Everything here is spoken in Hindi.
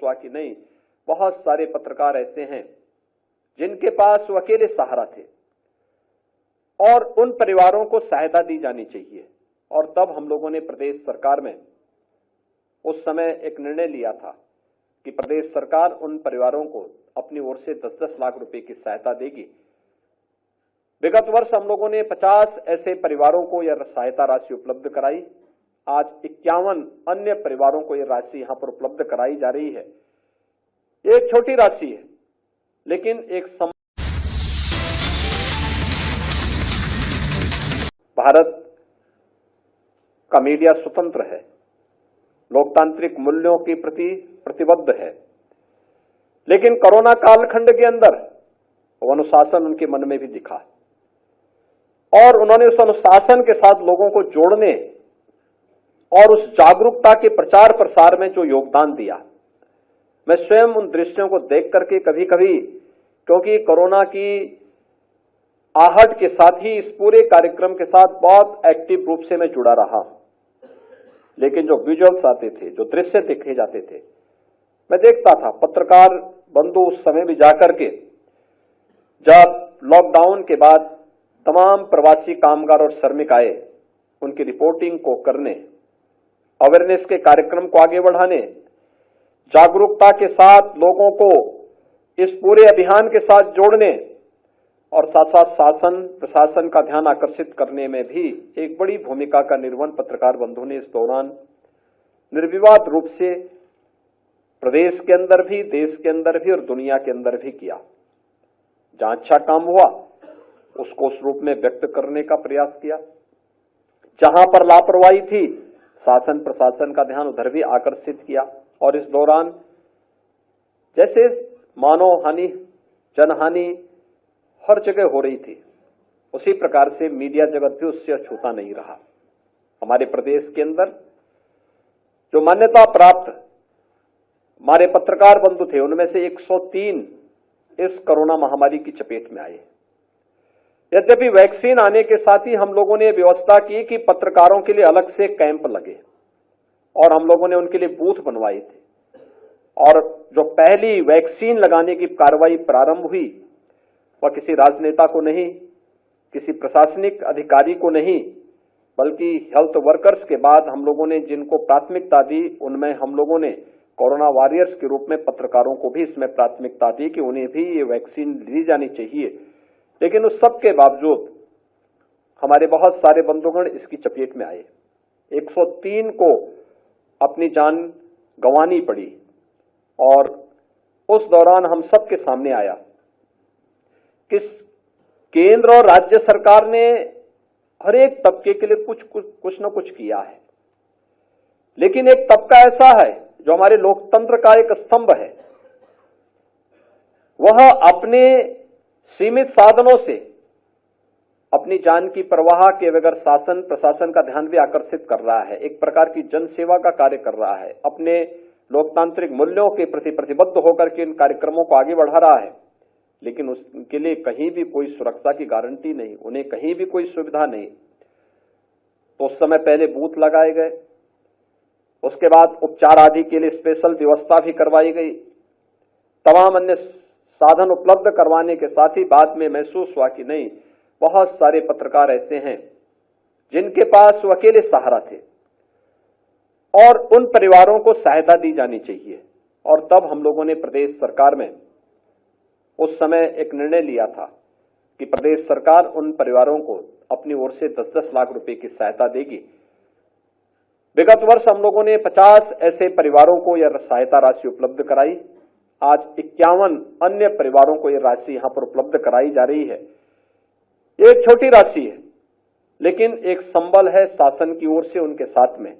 हुआ कि नहीं, बहुत सारे पत्रकार ऐसे हैं जिनके पास वो अकेले सहारा थे और उन परिवारों को सहायता दी जानी चाहिए। और तब हम लोगों ने प्रदेश सरकार में उस समय एक निर्णय लिया था कि प्रदेश सरकार उन परिवारों को अपनी ओर से 10-10 लाख रुपए की सहायता देगी। विगत वर्ष हम लोगों ने 50 ऐसे परिवारों को यह सहायता राशि उपलब्ध कराई। आज 51 अन्य परिवारों को यह राशि यहां पर उपलब्ध कराई जा रही है। ये एक छोटी राशि है, लेकिन एक भारत का मीडिया स्वतंत्र है, लोकतांत्रिक मूल्यों के प्रति प्रतिबद्ध है, लेकिन कोरोना कालखंड के अंदर वो अनुशासन उनके मन में भी दिखा और उन्होंने उस अनुशासन के साथ लोगों को जोड़ने और उस जागरूकता के प्रचार प्रसार में जो योगदान दिया, मैं स्वयं उन दृश्यों को देख करके कभी कभी, क्योंकि कोरोना की आहट के साथ ही इस पूरे कार्यक्रम के साथ बहुत एक्टिव रूप से मैं जुड़ा रहा, लेकिन जो विजुअल्स आते थे, जो दृश्य देखे जाते थे, मैं देखता था। पत्रकार बंधु उस समय भी जाकर के, जब लॉकडाउन के बाद तमाम प्रवासी कामगार और श्रमिक आए, उनकी रिपोर्टिंग को करने, अवेयरनेस के कार्यक्रम को आगे बढ़ाने, जागरूकता के साथ लोगों को इस पूरे अभियान के साथ जोड़ने और साथ साथ शासन प्रशासन का ध्यान आकर्षित करने में भी एक बड़ी भूमिका का निर्वहन पत्रकार बंधु ने इस दौरान निर्विवाद रूप से प्रदेश के अंदर भी, देश के अंदर भी और दुनिया के अंदर भी किया। जहां अच्छा काम हुआ उसको उस रूप में व्यक्त करने का प्रयास किया, जहां पर लापरवाही थी शासन प्रशासन का ध्यान उधर भी आकर्षित किया। और इस दौरान जैसे मानव हानि, जनहानि हर जगह हो रही थी, उसी प्रकार से मीडिया जगत भी उससे अछूता नहीं रहा। हमारे प्रदेश के अंदर जो मान्यता प्राप्त हमारे पत्रकार बंधु थे, उनमें से 103 इस कोरोना महामारी की चपेट में आए। यद्यपि वैक्सीन आने के साथ ही हम लोगों ने व्यवस्था की कि पत्रकारों के लिए अलग से कैंप लगे और हम लोगों ने उनके लिए बूथ बनवाए थे। और जो पहली वैक्सीन लगाने की कार्रवाई प्रारंभ हुई, वह किसी राजनेता को नहीं, किसी प्रशासनिक अधिकारी को नहीं, बल्कि हेल्थ वर्कर्स के बाद हम लोगों ने जिनको प्राथमिकता दी, उनमें हम लोगों ने कोरोना वॉरियर्स के रूप में पत्रकारों को भी इसमें प्राथमिकता दी कि उन्हें भी ये वैक्सीन ली जानी चाहिए। लेकिन उस सब के बावजूद हमारे बहुत सारे बंधुगण इसकी चपेट में आए। 103 को अपनी जान गंवानी पड़ी और उस दौरान हम सब के सामने आया कि केंद्र और राज्य सरकार ने हर एक तबके के लिए कुछ न कुछ किया है, लेकिन एक तबका ऐसा है जो हमारे लोकतंत्र का एक स्तंभ है, वह अपने सीमित साधनों से अपनी जान की परवाह के बगैर शासन प्रशासन का ध्यान भी आकर्षित कर रहा है, एक प्रकार की जनसेवा का कार्य कर रहा है, अपने लोकतांत्रिक मूल्यों के प्रति प्रतिबद्ध होकर के इन कार्यक्रमों को आगे बढ़ा रहा है। लेकिन उसके लिए कहीं भी कोई सुरक्षा की गारंटी नहीं, उन्हें कहीं भी कोई सुविधा नहीं। तो उस समय पहले बूथ लगाए गए, उसके बाद उपचार आदि के लिए स्पेशल व्यवस्था भी करवाई गई, तमाम अन्य साधन उपलब्ध करवाने के साथ ही बाद में महसूस हुआ कि नहीं, बहुत सारे पत्रकार ऐसे हैं जिनके पास वो अकेले सहारा थे और उन परिवारों को सहायता दी जानी चाहिए। और तब हम लोगों ने प्रदेश सरकार में उस समय एक निर्णय लिया था कि प्रदेश सरकार उन परिवारों को अपनी ओर से 10-10 लाख रुपए की सहायता देगी। विगत वर्ष हम लोगों ने 50 ऐसे परिवारों को यह सहायता राशि उपलब्ध कराई। आज 51 अन्य परिवारों को यह राशि यहां पर उपलब्ध कराई जा रही है। ये एक छोटी राशि है, लेकिन एक संबल है शासन की ओर से उनके साथ में